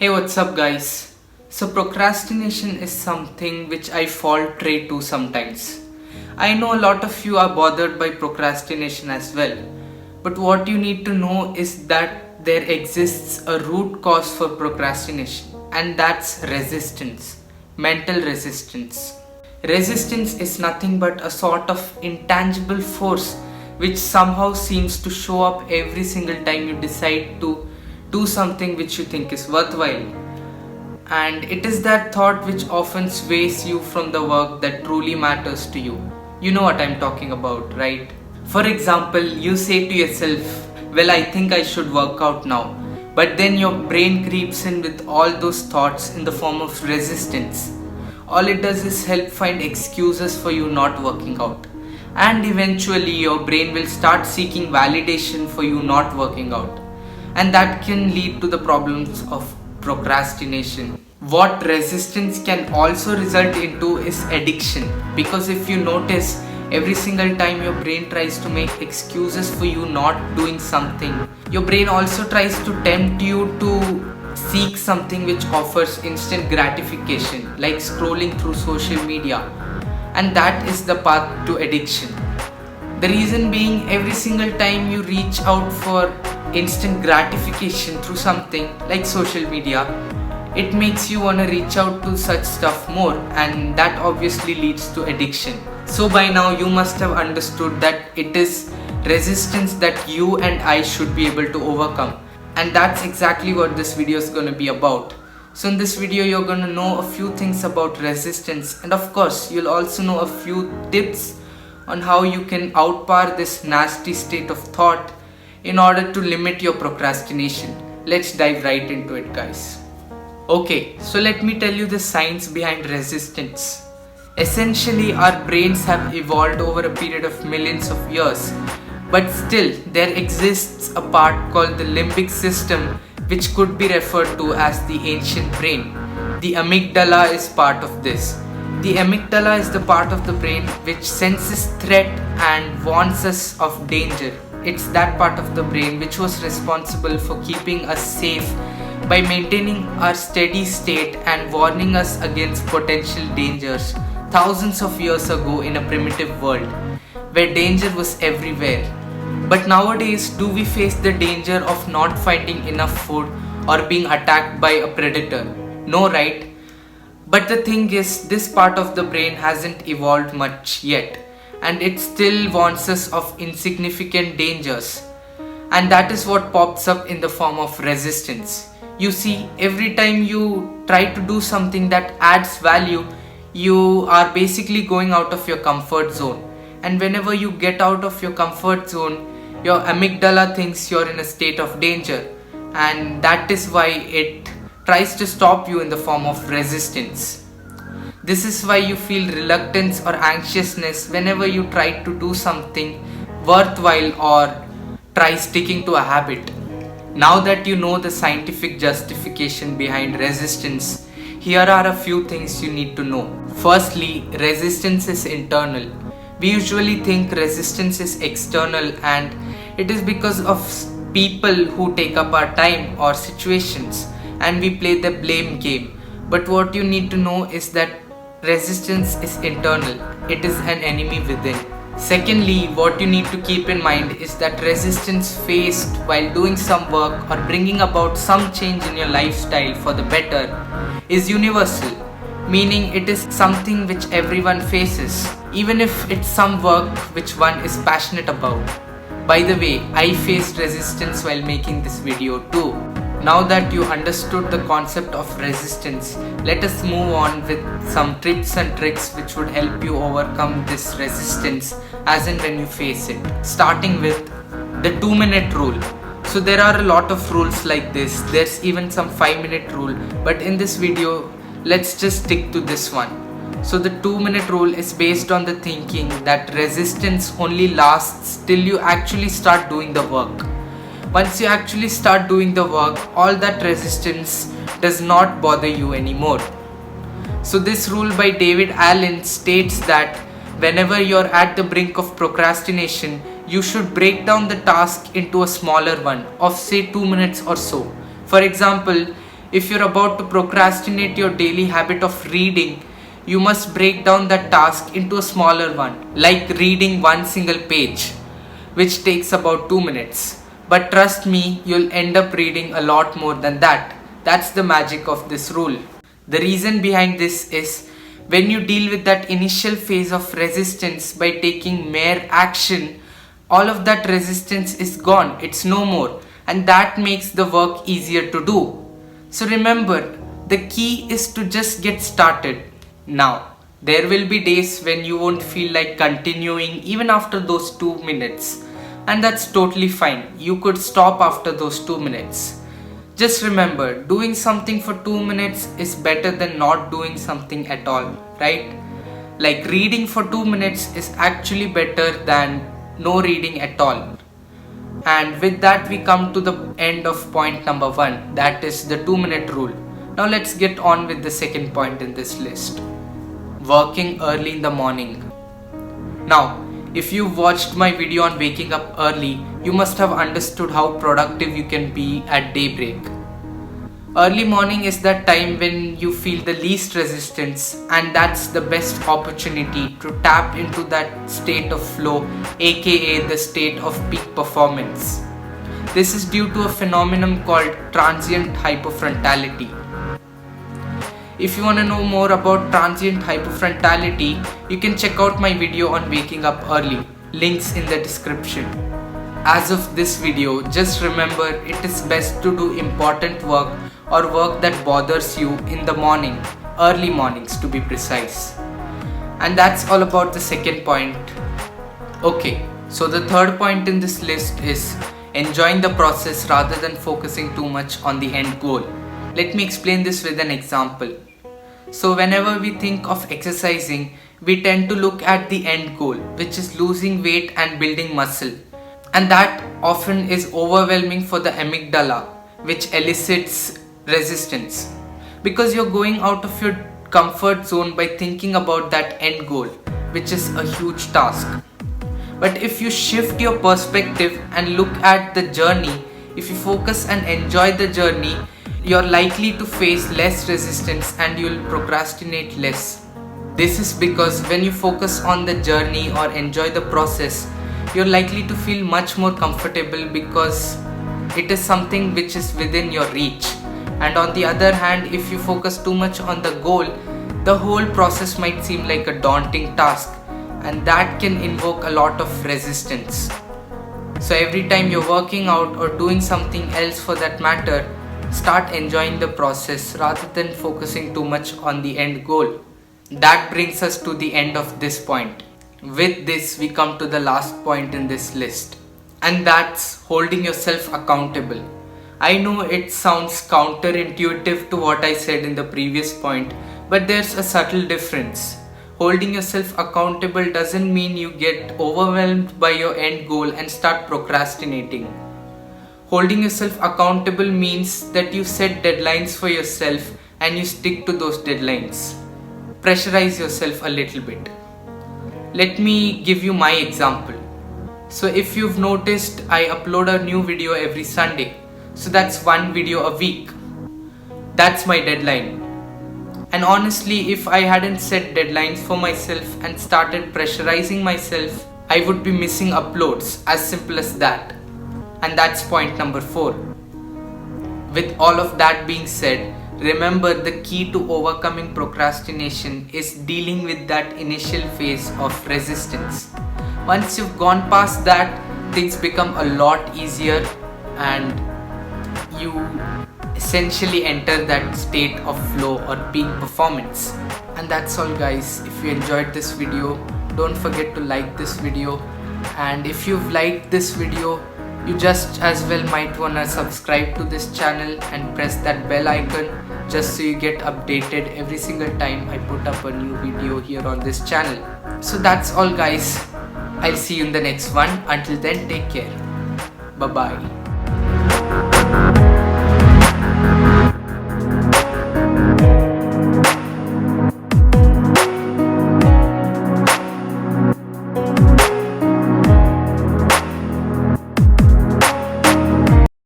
Hey, what's up, guys? So, procrastination is something which I fall prey to sometimes. I know a lot of you are bothered by procrastination as well, but what you need to know is that there exists a root cause for procrastination, and that's resistance, mental resistance. Resistance is nothing but a sort of intangible force which somehow seems to show up every single time you decide to do something which you think is worthwhile. And it is that thought which often sways you from the work that truly matters to you. You know what I'm talking about, right? For example, you say to yourself, well, I think I should work out now. But then your brain creeps in with all those thoughts in the form of resistance. All it does is help find excuses for you not working out. And eventually your brain will start seeking validation for you not working out. And that can lead to the problems of procrastination. What resistance can also result into is addiction, because if you notice, every single time your brain tries to make excuses for you not doing something, your brain also tries to tempt you to seek something which offers instant gratification, like scrolling through social media, and that is the path to addiction. The reason being, every single time you reach out for instant gratification through something like social media, it makes you want to reach out to such stuff more, and that obviously leads to addiction. So by now you must have understood that it is resistance that you and I should be able to overcome, and that's exactly what this video is going to be about. So in this video you're going to know a few things about resistance, and of course you'll also know a few tips on how you can outpower this nasty state of thought in order to limit your procrastination. Let's dive right into it, guys. Okay, so let me tell you the science behind resistance. Essentially, our brains have evolved over a period of millions of years, but still there exists a part called the limbic system, which could be referred to as the ancient brain. The amygdala is part of this. The amygdala is the part of the brain which senses threat and warns us of danger. It's that part of the brain which was responsible for keeping us safe by maintaining our steady state and warning us against potential dangers thousands of years ago in a primitive world where danger was everywhere. But nowadays, do we face the danger of not finding enough food or being attacked by a predator? No, right? But the thing is, this part of the brain hasn't evolved much yet, and it still warns us of insignificant dangers. And that is what pops up in the form of resistance. You see, every time you try to do something that adds value, you are basically going out of your comfort zone. And whenever you get out of your comfort zone, your amygdala thinks you're in a state of danger, and that is why it tries to stop you in the form of resistance. This is why you feel reluctance or anxiousness whenever you try to do something worthwhile or try sticking to a habit. Now that you know the scientific justification behind resistance, here are a few things you need to know. Firstly, resistance is internal. We usually think resistance is external, and it is because of people who take up our time or situations, and we play the blame game. But what you need to know is that resistance is internal. It is an enemy within. Secondly, what you need to keep in mind is that resistance faced while doing some work or bringing about some change in your lifestyle for the better is universal, meaning it is something which everyone faces, even if it's some work which one is passionate about. By the way, I faced resistance while making this video too. Now that you understood the concept of resistance, let us move on with some tips and tricks which would help you overcome this resistance as and when you face it. Starting with the 2-minute rule. So there are a lot of rules like this. There's even some 5-minute rule, but in this video, let's just stick to this one. So the 2-minute rule is based on the thinking that resistance only lasts till you actually start doing the work. Once you actually start doing the work, all that resistance does not bother you anymore. So this rule by David Allen states that whenever you're at the brink of procrastination, you should break down the task into a smaller one of say 2 minutes or so. For example, If you're about to procrastinate your daily habit of reading, you must break down that task into a smaller one, like reading one single page, which takes about 2 minutes. But trust me, you'll end up reading a lot more than that. That's the magic of this rule. The reason behind this is when you deal with that initial phase of resistance by taking mere action, all of that resistance is gone, it's no more, and that makes the work easier to do. So remember, the key is to just get started. Now, there will be days when you won't feel like continuing even after those 2 minutes, and that's totally fine. You could stop after those 2 minutes. Just remember, doing something for 2 minutes is better than not doing something at all, right? Like reading for 2 minutes is actually better than no reading at all. And with that we come to the end of point number 1, that is the 2-minute rule. Now let's get on with the second point in this list. Working early in the morning. Now, if you watched my video on waking up early, you must have understood how productive you can be at daybreak. Early morning is that time when you feel the least resistance, and that's the best opportunity to tap into that state of flow, aka the state of peak performance. This is due to a phenomenon called transient hypofrontality. If you want to know more about transient hypofrontality, you can check out my video on waking up early. Links in the description. As of this video, just remember it is best to do important work or work that bothers you in the morning, early mornings to be precise. And that's all about the second point. Okay, so the third point in this list is enjoying the process rather than focusing too much on the end goal. Let me explain this with an example. So whenever we think of exercising, we tend to look at the end goal, which is losing weight and building muscle. And that often is overwhelming for the amygdala, which elicits resistance. Because you're going out of your comfort zone by thinking about that end goal, which is a huge task. But if you shift your perspective and look at the journey, if you focus and enjoy the journey, you're likely to face less resistance and you'll procrastinate less. This is because when you focus on the journey or enjoy the process, you're likely to feel much more comfortable because it is something which is within your reach. And on the other hand, if you focus too much on the goal, the whole process might seem like a daunting task, and that can invoke a lot of resistance. So every time you're working out or doing something else for that matter, start enjoying the process rather than focusing too much on the end goal. That brings us to the end of this point. With this, we come to the last point in this list, and that's holding yourself accountable. I know it sounds counterintuitive to what I said in the previous point, but there's a subtle difference. Holding yourself accountable doesn't mean you get overwhelmed by your end goal and start procrastinating. Holding yourself accountable means that you set deadlines for yourself and you stick to those deadlines. Pressurize yourself a little bit. Let me give you my example. So if you've noticed, I upload a new video every Sunday. So that's one video a week. That's my deadline. And honestly, if I hadn't set deadlines for myself and started pressurizing myself, I would be missing uploads, as simple as that. And that's point number 4. With all of that being said, remember the key to overcoming procrastination is dealing with that initial phase of resistance. Once you've gone past that, things become a lot easier and you essentially enter that state of flow or peak performance. And that's all guys. If you enjoyed this video, don't forget to like this video, and if you've liked this video, you just as well might wanna subscribe to this channel and press that bell icon just so you get updated every single time I put up a new video here on this channel. So that's all guys. I'll see you in the next one. Until then, take care. Bye bye.